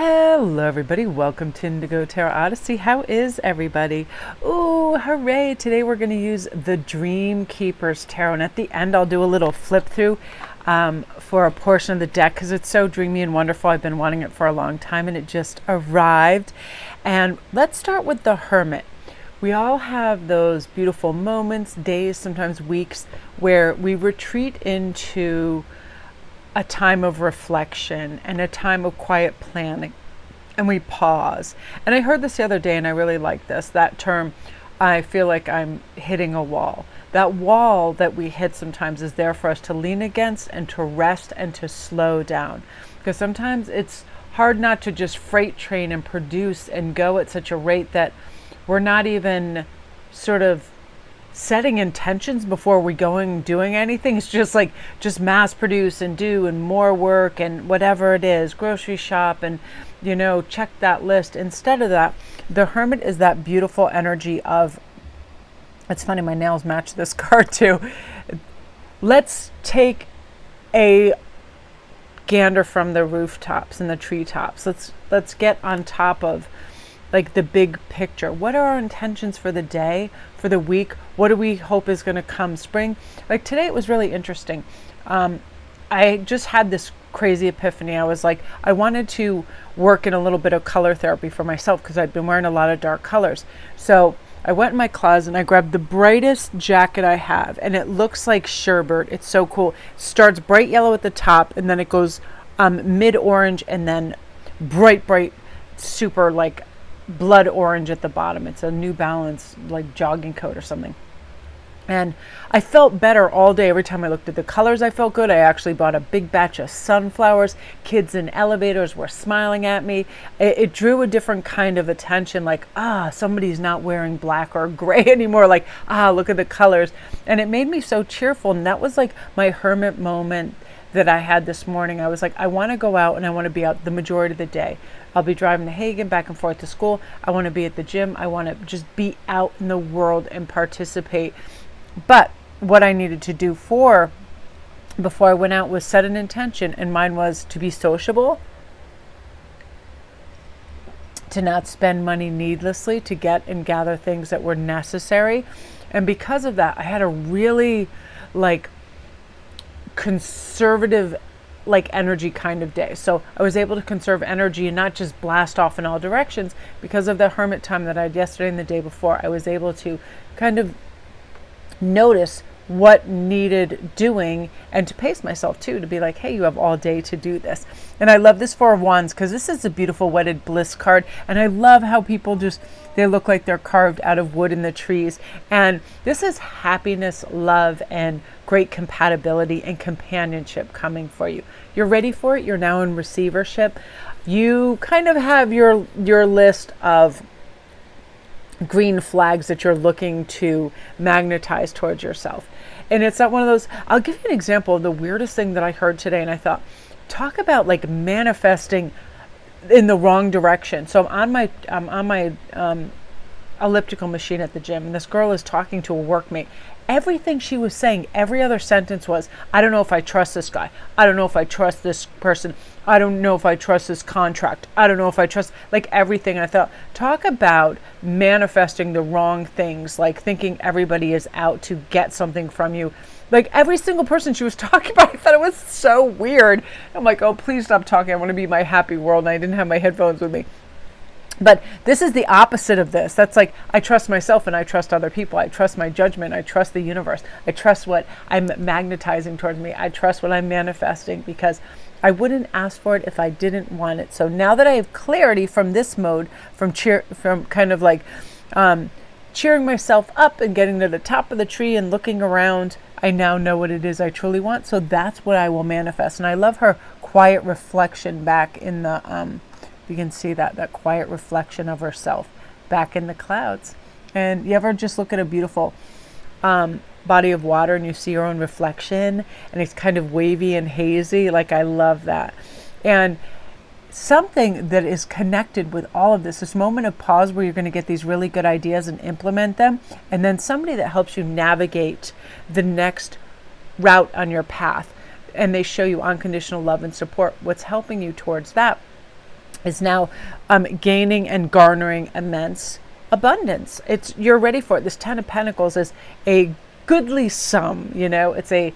Hello everybody, welcome to Indigo Tarot Odyssey. How is everybody? Ooh, hooray! Today we're going to use the Dream Keepers Tarot, and at the end I'll do a little flip through for a portion of the deck because it's so dreamy and wonderful. I've been wanting it for a long time and it just arrived. And let's start with the Hermit. We all have those beautiful moments, days, sometimes weeks, where we retreat into a time of reflection and a time of quiet planning, and we pause. And I heard this the other day and I really like this, that term. I feel like I'm hitting a wall. That wall that we hit sometimes is there for us to lean against and to rest and to slow down, because sometimes it's hard not to just freight train and produce and go at such a rate that we're not even sort of setting intentions before we going doing anything. It's just like just mass produce and do and more work and whatever it is, grocery shop and check that list. Instead of that, the Hermit is that beautiful energy of, it's funny, my nails match this card too. Let's take a gander from the rooftops and the treetops. Let's get on top of like the big picture. What are our intentions for the day, for the week? What do we hope is going to come spring? Like today, it was really interesting. I just had this crazy epiphany. I was like, I wanted to work in a little bit of color therapy for myself because I'd been wearing a lot of dark colors. So I went in my closet and I grabbed the brightest jacket I have, and it looks like sherbet. It's so cool. It starts bright yellow at the top, and then it goes mid orange, and then bright, super like blood orange at the bottom. It's a New Balance like jogging coat or something. And I felt better all day. Every time I looked at the colors, I felt good. I actually bought a big batch of sunflowers. Kids in elevators were smiling at me. It drew a different kind of attention, like, somebody's not wearing black or gray anymore. Like, look at the colors. And it made me so cheerful. And that was like my Hermit moment that I had this morning. I was like, I want to go out and I want to be out the majority of the day. I'll be driving to Hagen back and forth to school. I want to be at the gym. I want to just be out in the world and participate. But what I needed to do before I went out was set an intention, and mine was to be sociable, to not spend money needlessly, to get and gather things that were necessary. And because of that, I had a really conservative energy kind of day. So I was able to conserve energy and not just blast off in all directions. Because of the Hermit time that I had yesterday and the day before, I was able to kind of notice what needed doing and to pace myself too, to be like, hey, you have all day to do this. And I love this Four of Wands because this is a beautiful wedded bliss card, and I love how people they look like they're carved out of wood in the trees. And this is happiness, love, and great compatibility and companionship coming for you. You're ready for it. You're now in receivership. You kind of have your list of green flags that you're looking to magnetize towards yourself. And it's not one of those. I'll give you an example of the weirdest thing that I heard today, and I thought, talk about like manifesting in the wrong direction. So I'm on my elliptical machine at the gym, and this girl is talking to a workmate. Everything she was saying, every other sentence was, I don't know if I trust this guy. I don't know if I trust this person. I don't know if I trust this contract. I don't know if I trust, like everything. I thought, talk about manifesting the wrong things, like thinking everybody is out to get something from you. Like every single person she was talking about, I thought it was so weird. I'm like, oh, please stop talking. I want to be in my happy world. And I didn't have my headphones with me. But this is the opposite of this. That's like, I trust myself and I trust other people. I trust my judgment. I trust the universe. I trust what I'm magnetizing towards me. I trust what I'm manifesting, because I wouldn't ask for it if I didn't want it. So now that I have clarity from this mode, from kind of like cheering myself up and getting to the top of the tree and looking around, I now know what it is I truly want. So that's what I will manifest. And I love her quiet reflection back in the you can see that quiet reflection of herself back in the clouds. And you ever just look at a beautiful body of water and you see your own reflection and it's kind of wavy and hazy? Like, I love that. And something that is connected with all of this moment of pause where you're going to get these really good ideas and implement them, and then somebody that helps you navigate the next route on your path, and they show you unconditional love and support. What's helping you towards that is now gaining and garnering immense abundance. You're ready for it. This Ten of Pentacles is a goodly sum. It's a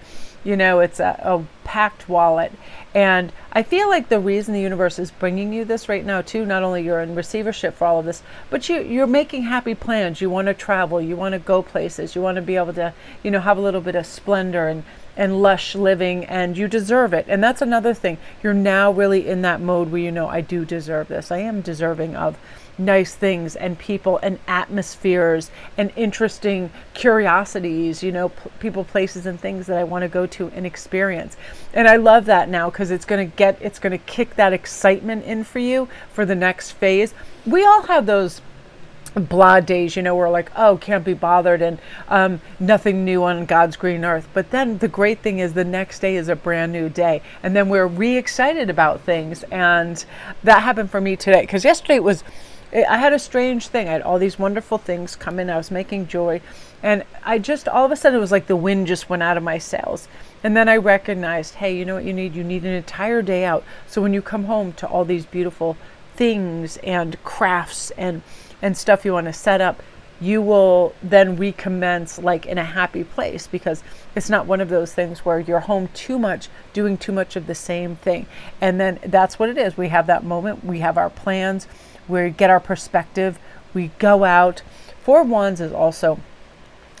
packed wallet. And I feel like the reason the universe is bringing you this right now too, not only you're in receivership for all of this, but you're making happy plans. You want to travel, you want to go places, you want to be able to, have a little bit of splendor and lush living, and you deserve it. And that's another thing. You're now really in that mode where I do deserve this. I am deserving of nice things and people and atmospheres and interesting curiosities, people, places, and things that I want to go to and experience. And I love that now because it's going to kick that excitement in for you for the next phase. We all have those blah days, we're like, oh, can't be bothered, and nothing new on God's green earth. But then the great thing is the next day is a brand new day, and then we're re-excited about things. And that happened for me today, because yesterday I had a strange thing. I had all these wonderful things come in. I was making jewelry, and I just, all of a sudden, it was like the wind just went out of my sails. And then I recognized, hey, you know what you need? You need an entire day out. So when you come home to all these beautiful things and crafts and stuff you want to set up, you will then recommence like in a happy place, because it's not one of those things where you're home too much, doing too much of the same thing. And then that's what it is. We have that moment. We have our plans. We get our perspective. We go out. Four of Wands is also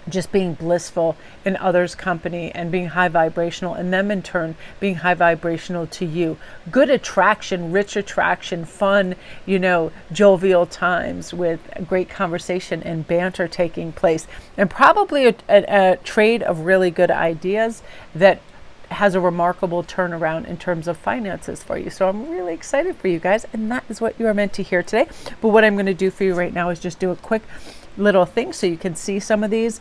just being blissful in others' company and being high vibrational, and them in turn being high vibrational to you. Good attraction, rich attraction, fun, jovial times with great conversation and banter taking place, and probably a trade of really good ideas that has a remarkable turnaround in terms of finances for you. So I'm really excited for you guys, and that is what you are meant to hear today. But what I'm going to do for you right now is just do a quick little thing so you can see some of these.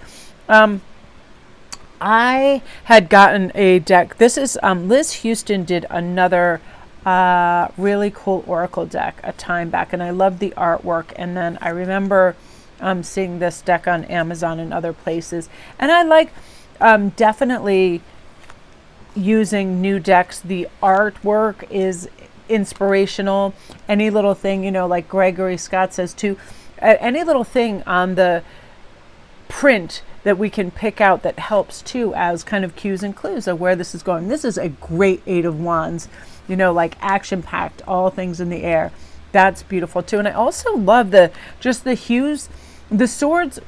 I had gotten a deck. This is Liz Houston did another really cool oracle deck a time back, and I loved the artwork. And then I remember seeing this deck on Amazon and other places, and I like definitely using new decks. The artwork is inspirational. Any little thing, like Gregory Scott says too, any little thing on the print that we can pick out that helps too as kind of cues and clues of where this is going. This is a great Eight of Wands, like action-packed, all things in the air. That's beautiful too. And I also love the hues, the swords,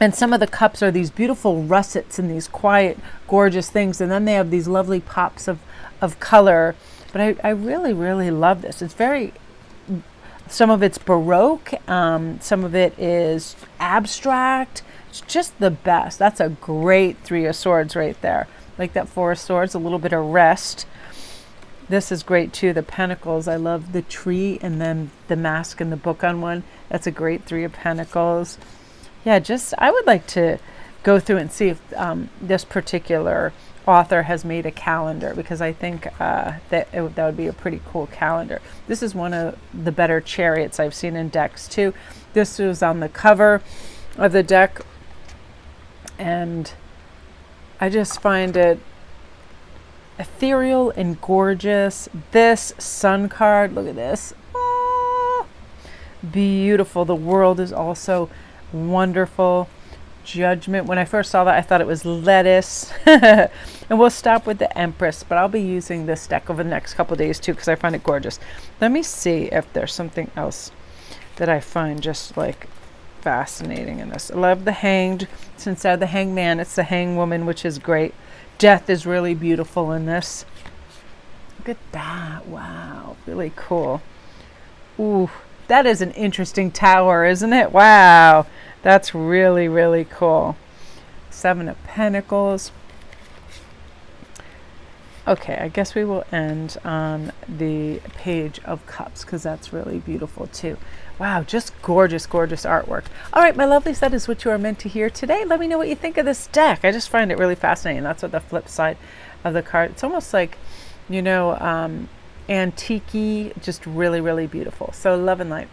and some of the cups are these beautiful russets and these quiet, gorgeous things. And then they have these lovely pops of color. But I really, really love this. It's some of it's Baroque, some of it is abstract. It's just the best. That's a great Three of Swords right there. Like that Four of Swords, a little bit of rest. This is great too, the Pentacles. I love the tree and then the mask and the book on one. That's a great Three of Pentacles. Yeah, I would like to go through and see if this particular author has made a calendar, because I think that would be a pretty cool calendar. This is one of the better chariots I've seen in decks too. This was on the cover of the deck, and I just find it ethereal and gorgeous. This Sun card, look at this. Ah, beautiful. The World is also wonderful. Judgment. When I first saw that, I thought it was lettuce. And we'll stop with the Empress, but I'll be using this deck over the next couple of days too, because I find it gorgeous. Let me see if there's something else that I find just like fascinating in this. I love the Hanged. It's instead of the Hanged Man, it's the Hanged Woman, which is great. Death is really beautiful in this. Look at that. Wow. Really cool. Ooh, that is an interesting tower, isn't it? Wow. That's really, really cool. Seven of Pentacles. Okay, I guess we will end on the Page of Cups, because that's really beautiful too. Wow, just gorgeous, gorgeous artwork. All right, my lovelies, that is what you are meant to hear today. Let me know what you think of this deck. I just find it really fascinating. That's what the flip side of the card. It's almost like, antique-y, just really, really beautiful. So love and light.